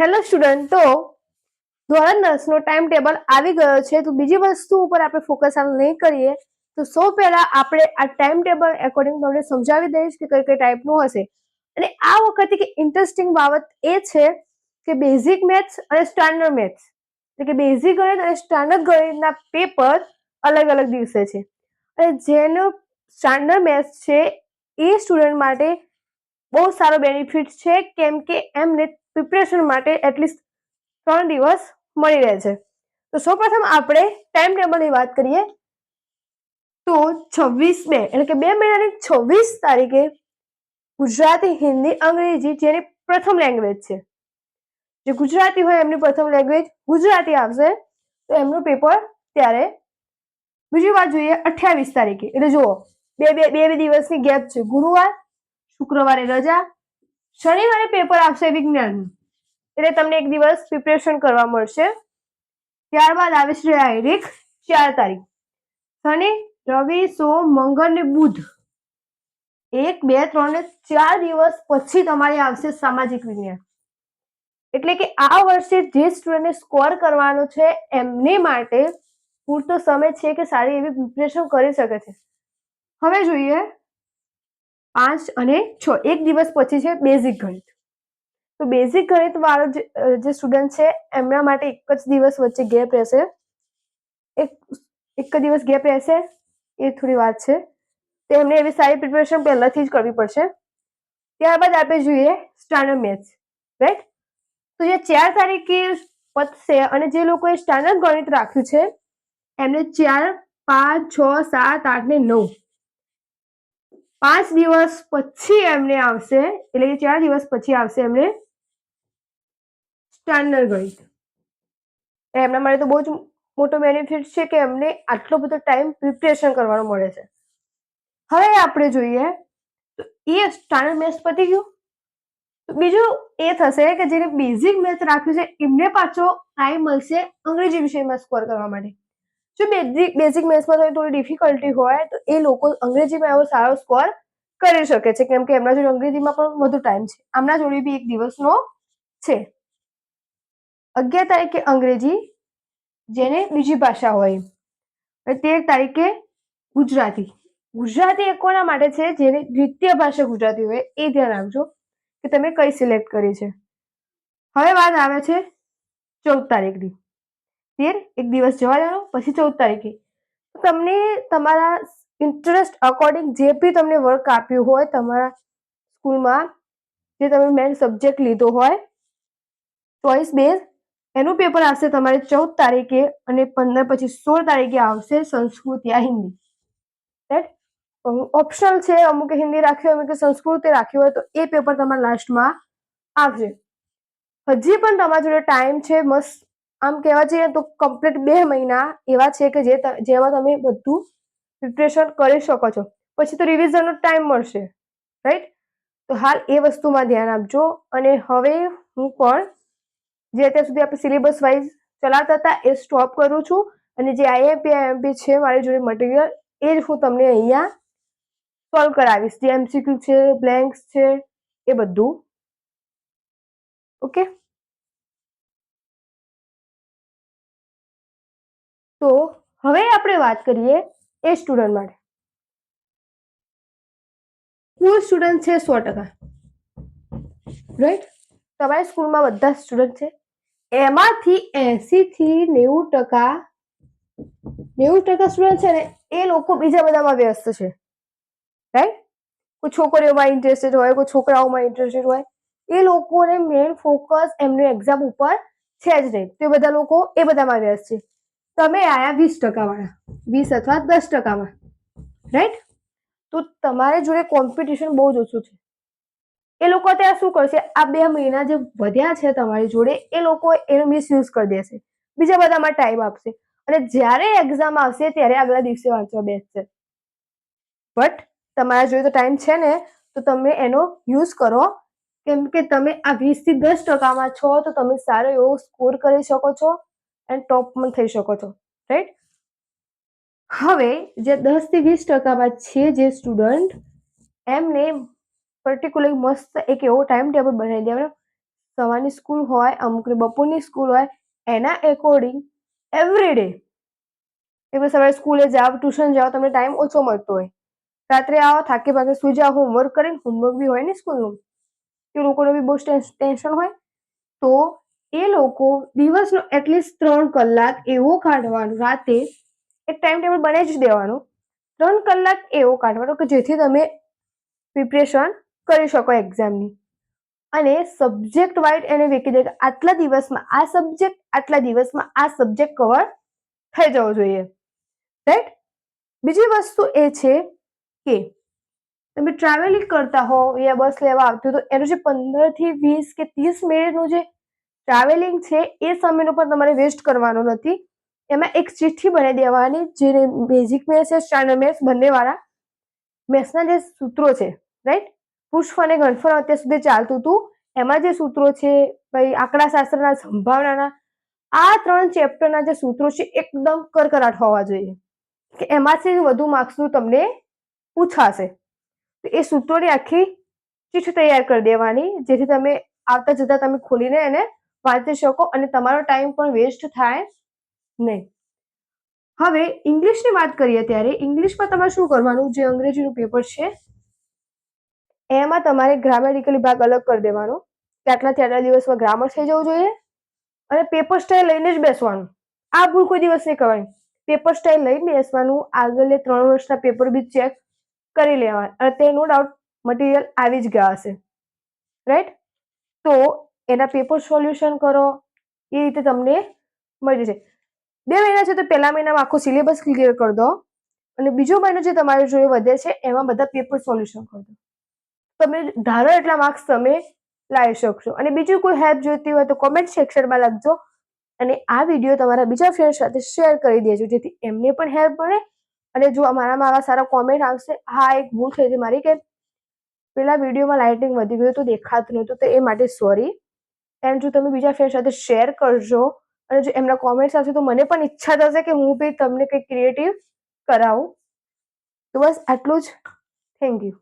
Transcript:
Hello student, તો ધોરણ 10 નો time table આવી ગયો છે. તો બીજી વસ્તુ ઉપર આપણે ફોકસ હાલ નહીં કરીએ. તો સૌ પહેલા આપણે આ ટાઈમ ટેબલ એકોર્ડિંગ તમને સમજાવી દઈશ કે કઈ કઈ ટાઈપનું હશે. અને આ વખતે કે ઇન્ટરેસ્ટિંગ બાબત એ છે કે બેઝિક મેથ્સ અને સ્ટાન્ડર્ડ મેથ્સ, એટલે કે બેઝિક ગણિત અને સ્ટાન્ડર્ડ ગણિતના પેપર અલગ અલગ દિવસે છે. અને જેનો સ્ટાન્ડર્ડ મેથ્સ છે એ સ્ટુડન્ટ માટે બહુ સારો બેનિફિટ છે, કેમ કે એમને પ્રિપરેશન માટે એટલીસ્ટ 3 દિવસ મળી રહે છે. તો સૌપ્રથમ આપણે ટાઈમ ટેબલની વાત કરીએ તો 26/2 એટલે કે 2 મહિનાની 26 તારીખે ગુજરાતી, હિન્દી, અંગ્રેજી જેની પ્રથમ લેંગ્વેજ છે, જે ગુજરાતી હોય એમની પ્રથમ લેંગ્વેજ ગુજરાતી આવશે, તો એમનું પેપર ત્યારે. બીજી વાત જોઈએ 28 તારીખે, એટલે જુઓ બે દિવસની ગેપ છે. ગુરુવાર, શુક્રવારે રજા, શનિવારે પેપર આવશે વિજ્ઞાનનું, એટલે તમને એક દિવસ પ્રિપરેશન કરવા મળશે. ત્યારબાદ આવે છે ડાયરેક્ટ 4 તારીખ, શનિ, રવિ, સોમ, મંગળ ને બુધ, 1, 2, 3 ને 4 દિવસ પછી તમારી આવશે સામાજિક વિજ્ઞાન. એટલે કે આ વર્ષે જે સ્ટુડન્ટને સ્કોર કરવાનો છે એમની માટે પૂરતો સમય છે કે સારી એવી પ્રિપરેશન કરી શકે છે. હવે જોઈએ 5 અને 6, એક દિવસ પછી છે બેઝિક ગણિત. તો બેઝિક ગણિત વાળો જે સ્ટુડન્ટ છે એમના માટે એક જ દિવસ વચ્ચે ગેપ રહેશે, એક દિવસ ગેપ રહેશે, એ થોડી વાત છે. તો એમને એવી સારી પ્રિપરેશન પહેલાથી જ કરવી પડશે. ત્યારબાદ આપણે જોઈએ સ્ટાન્ડર્ડ મેથ્સ, રાઈટ. તો જે 4 તારીખે પતશે અને જે લોકોએ સ્ટાન્ડર્ડ ગણિત રાખ્યું છે એમને 4, 5, 6, 7, 8 ને 9, 5 દિવસ પછી એમને આવશે, એટલે કે 4 દિવસ પછી આવશે એમને સ્ટાન્ડર્ડ ગણિત. એમના માટે તો બહુ જ મોટો બેનિફિટ છે કે એમને આટલો બધો ટાઈમ પ્રિપરેશન કરવાનો મળે છે. હવે આપણે જોઈએ તો એ સ્ટાન્ડર્ડ મેથ્સ પતી ગયું. બીજું એ થશે કે જેને બેઝિક મેથ્સ રાખ્યું છે એમને પાછો ટાઈમ મળશે અંગ્રેજી વિષયમાં સ્કોર કરવા માટે. જો બેઝિક મેથ્સમાં થોડી ડિફિકલ્ટી હોય તો એ લોકો અંગ્રેજીમાં એવો સારો સ્કોર કરી શકે છે, કેમ કે એમના જોડે અંગ્રેજીમાં પણ વધુ ટાઈમ છે. આમના જોડે બી એક દિવસનો છે. 11 તારીખે અંગ્રેજી, જેને બીજી ભાષા હોય. 13 તારીખે ગુજરાતી. ગુજરાતી એ કોના માટે છે? જેની દ્વિતીય ભાષા ગુજરાતી હોય. એ ધ્યાન રાખજો કે તમે કઈ સિલેક્ટ કરી છે. હવે વાત આવે છે 14 તારીખની. 13 એક દિવસ જવા દેવાનો, પછી 14 તારીખે તમને તમારા ઇન્ટરેસ્ટ અકોર્ડિંગ જે બી તમને વર્ક આપ્યું હોય તમારા સ્કૂલમાં, જે તમે મેઇન સબ્જેક્ટ લીધો હોય ચોઇસ બેઝ, એનું પેપર આવશે તમારે 14 તારીખે અને 15 પછી 16 તારીખે આવશે સંસ્કૃત યા હિન્દી, રાઈટ. ઓપ્શનલ છે, અમુક હિન્દી રાખ્યું હોય, અમુક સંસ્કૃત રાખ્યું હોય, તો એ પેપર તમારા લાસ્ટમાં આવશે. હજી પણ તમારા જોડે ટાઈમ છે. મસ્ત આમ કહેવા જઈએ તો કમ્પ્લીટ 2 મહિના એવા છે કે જેમાં તમે બધું પ્રિપરેશન કરી શકો છો. પછી તો રિવિઝનનો ટાઈમ મળશે, રાઈટ. તો હાલ એ વસ્તુમાં ધ્યાન આપજો. અને હવે હું પણ જે અત્યાર સુધી આપણે સિલેબસ વાઇઝ ચલાવતા હતા એ સ્ટોપ કરું છું, અને જે આઈએમપી છે મારી જોડે મટીરિયલ, એ જ હું તમને અહીંયા સોલ્વ કરાવીશ. જે એમસીક્યુ છે, બ્લેન્ક્સ છે, એ બધું. ઓકે. તો હવે આપણે વાત કરીએ એ સ્ટુડન્ટ માટે. કુલ સ્ટુડન્ટ છે 100%, રાઈટ. તમારી સ્કૂલમાં બધા સ્ટુડન્ટ છે, એમાંથી 80 થી 90% સ્ટુડન્ટ છે ને એ લોકો બીજા બધામાં વ્યસ્ત છે, રાઈટ. કોઈ છોકરીઓમાં ઇન્ટરેસ્ટેડ હોય, કોઈ છોકરાઓમાં ઇન્ટરેસ્ટેડ હોય. એ લોકોને મેઇન ફોકસ એમની એક્ઝામ ઉપર છે જ નહીં. તો એ બધા લોકો એ બધામાં વ્યસ્ત છે. તમે આયા 20% વાળા, 20 અથવા 10%માં, રાઈટ. તો તમારી જોડે કોમ્પિટિશન બહુ જ ઓછું છે. એ લોકો અત્યારે શું કરશે? આ 2 મહિના જે વધ્યા છે તમારી જોડે, એ લોકો એનો મિસયુઝ કરી દેશે, બીજા બધામાં ટાઈમ આપશે, અને જ્યારે એક્ઝામ આવશે ત્યારે આગલા દિવસે વાંચવા બેસશે. બટ તમારા જોડે તો ટાઈમ છે ને, તો તમે એનો યુઝ કરો, કેમ કે તમે આ 20 થી 10%માં છો, તો તમે સારો એવો સ્કોર કરી શકો છો અને ટોપ પણ થઈ શકો છો, રાઈટ. હવે જે 10 થી 20%માં છે જે સ્ટુડન્ટ, એમને પર્ટિક્યુલર મસ્ત એક એવો ટાઈમ ટેબલ બનાવી દેવાનો. સવારની સ્કૂલ હોય, અમુકને બપોરની સ્કૂલ હોય, એના એકોર્ડિંગ એવરી ડે એટલે સવારે સ્કૂલે જાઓ, ટ્યુશન જાઓ, તમને ટાઈમ ઓછો મળતો હોય, રાત્રે આવો થાકી ભાગે સુઈ જાઓ, હોમવર્ક કરીને, હોમવર્ક બી હોય ને સ્કૂલનું, એ લોકોને બી બહુ ટેન્શન હોય, તો એ લોકો દિવસનો એટલીસ્ટ 3 કલાક એવો કાઢવાનો, રાતે એક ટાઈમ ટેબલ બનાવી જ દેવાનું, 3 કલાક એવો કાઢવાનો કે જેથી તમે પ્રિપરેશન કરી શકો એક્ઝામની. અને સબ્જેક્ટ વાઇઝ એને વેકી દે કે આટલા દિવસમાં આ સબ્જેક્ટ, આટલા દિવસમાં આ સબ્જેક્ટ કવર થઈ જવો જોઈએ, રાઈટ. બીજી વસ્તુ એ છે કે તમે ટ્રાવેલિંગ કરતા હો યા બસ લેવા આવતી હોય તો એનું જે 15 થી 20 કે 30 મિનિટનું જે ટ્રાવેલિંગ છે એ સમયનો પણ તમારે વેસ્ટ કરવાનો નથી. એમાં એક ચિઠ્ઠી બનાવી દેવાની, જે બેઝિક મેથ્સ છે, સ્ટાન્ડર્ડ મેથ્સ બંનેવાળા મેથ્સના જે સૂત્રો છે, રાઈટ, પુષ્પ અને ઘનફળ અત્યાર સુધી ચાલતું હતું, એમાં જે સૂત્રો છે, ભાઈ આંકડાશાસ્ત્રના, સંભાવનાના, આ 3 ચેપ્ટરના જે સૂત્રો છે એકદમ કરકરાટ હોવા જોઈએ કે એમાંથી વધુ માર્ક્સનું તમને પૂછાશે. એ સૂત્રોની આખી ચિઠ્ઠી તૈયાર કરી દેવાની, જેથી તમે આવતા જતા તમે ખોલીને એને વાંચી શકો અને તમારો ટાઈમ પણ વેસ્ટ થાય નહીં. હવે ઇંગ્લિશની વાત કરીએ ત્યારે ઇંગ્લિશમાં તમારે શું કરવાનું, જે અંગ્રેજીનું પેપર છે એમાં તમારે ગ્રામેટિકલી ભાગ અલગ કરી દેવાનો કે આટલાથી આટલા દિવસમાં ગ્રામર થઈ જવું જોઈએ અને પેપર સ્ટાઇલ લઈને જ બેસવાનું. આ ભૂલ કોઈ દિવસ નહીં કરવાની. પેપર સ્ટાઇલ લઈને બેસવાનું, આગળ 3 વર્ષના પેપર બી ચેક કરી લેવાના અને તે નો ડાઉટ મટીરિયલ આવી જ ગયા હશે, રાઈટ. તો એના પેપર સોલ્યુશન કરો, એ રીતે તમને મળી જશે. 2 મહિના છે તો પહેલા મહિનામાં આખો સિલેબસ ક્લિયર કરી દો અને બીજો મહિનો જે તમારે જોડે વધે છે એમાં બધા પેપર સોલ્યુશન કરી દો. તમે ધારો એટલા માર્ક્સ તમે લાવી શકશો. અને બીજું કોઈ હેલ્પ જોઈતી હોય તો કોમેન્ટ સેક્શનમાં લખજો અને આ વિડીયો તમારા બીજા ફ્રેન્ડ સાથે શેર કરી દેજો, જેથી એમને પણ હેલ્પ મળે. અને જો મારામાં આવા સારા કોમેન્ટ આવશે, હા એક ભૂલ થઈ હતી મારી કે પેલા વિડીયોમાં લાઇટિંગ વધી ગયું તો દેખાતું નહોતું, તો એ માટે સોરી. એન્ડ જો તમે બીજા ફ્રેન્ડ સાથે શેર કરજો અને જો એમના કોમેન્ટ્સ આવશે તો મને પણ ઈચ્છા થશે કે હું બી તમને કંઈક ક્રિએટિવ કરાવું. તો બસ આટલું જ. Thank you.